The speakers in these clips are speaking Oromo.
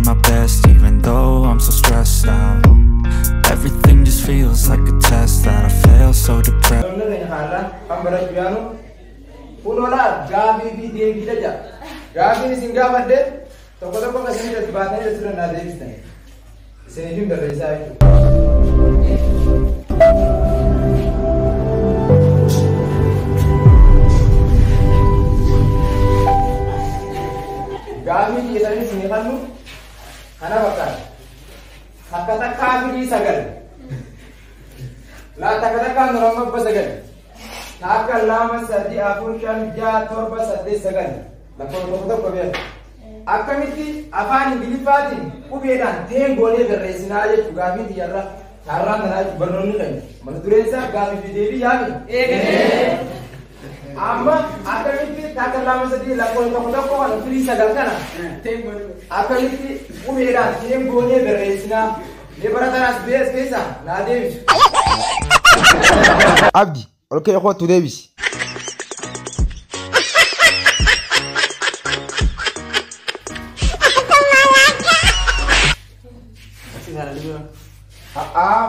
my best even though I'm so stressed out. Everything just feels like a test that I fail, so depressed. Gami kita ini sini kan lu, karena bakal, kata kami sagal, lah kata kan orang apa sagal, nakal lama sadi afurkan jatuh apa sadi sagal, lah kalau biar, akan itu apa yang dilipatin, kuberan, tenggolnya beresina aja juga kami tiara, karena nanti bernoni kan, menurut saya kami video ya ni. Amma akan itu takkan lama sedih lakukan toko-toko kan free sagal kana akan itu umera temponya beresina lebaratan asbes kesa na Davis Abdi okay ko to Davis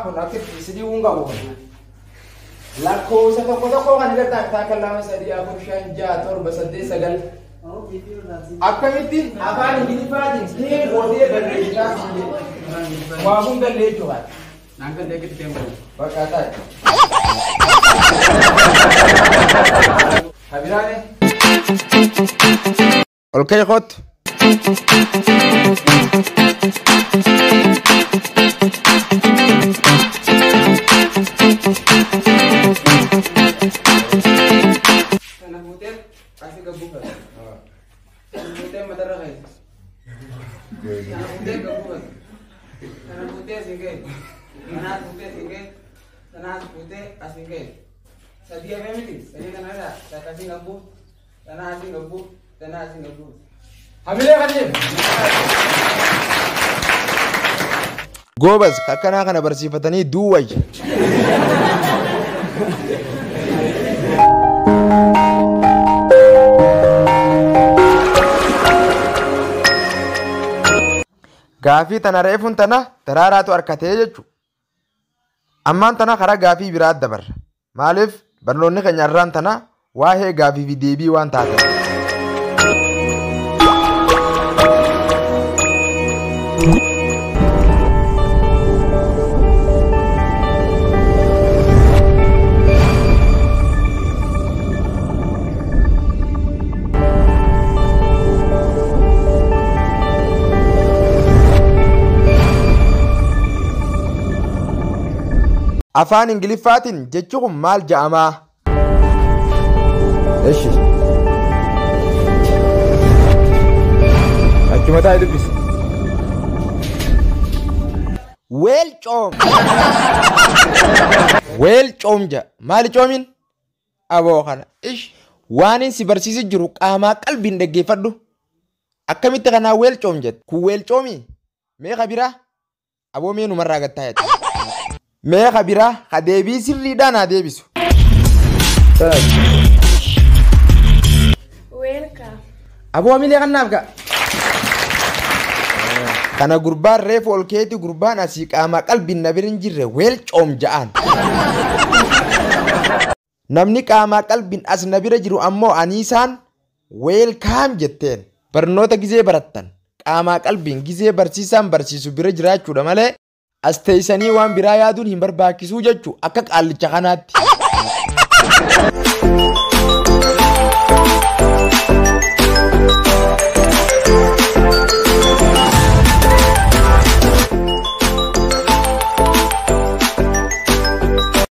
kunakit sedih unga bukan Lako sa toko-toko kan takkan lama sedih aku jatuh bersedih sagal akan itu apa yang dilipatin temponya beresina wabung dan lecuan nangkan deket tempo berkata habirane okay khot kasih kebuka putih mata rakai putih kebuka tanah putih singkat tanah putih singkat tanah putih asingkat sadia memang sadia tanah ada saya kasih ngambu tanah asing ngambu hamilnya kasih gobas kakana kana bersifatani duwai Gaafi tana reefun tana daraaraatu harkatee jechu ammaan tana karaa gaafii biraa dabar maaliif barnoonni keenya irraan tana waa'ee gaafii fi deebii waan taate afaan ingiliffaatiin jechuun maal ja'amaa eshi achuma taa'ee dubbisi weel coom ja maali coomin aboo kana ish waanin si barsiisi jiru qaamaa qalbiin dhaggeeffadhu akkamitti kanaa weel coom jet kun weel coomii meeqa biraa aboo meenumarraa gattaayate meeqa biraa ha deebii sirriidhaan haa deebisu aboo amilee kannaaf ga'a kana gurbaan reefu ol keeti gurbaan asii qaamaa qalbiin na birin jirre weel coom ja'aan namni qaamaa qalbiin as na bira jiru ammoo aniisaan weel kaam jetteen barnoota gizee barattan qaamaa qalbiin gizee barsiisaan barsiisu bira jiraachuudha malee as teessanii waan biraa yaaduun hin barbaachisuu jechuu akka qaallicha kanaatti.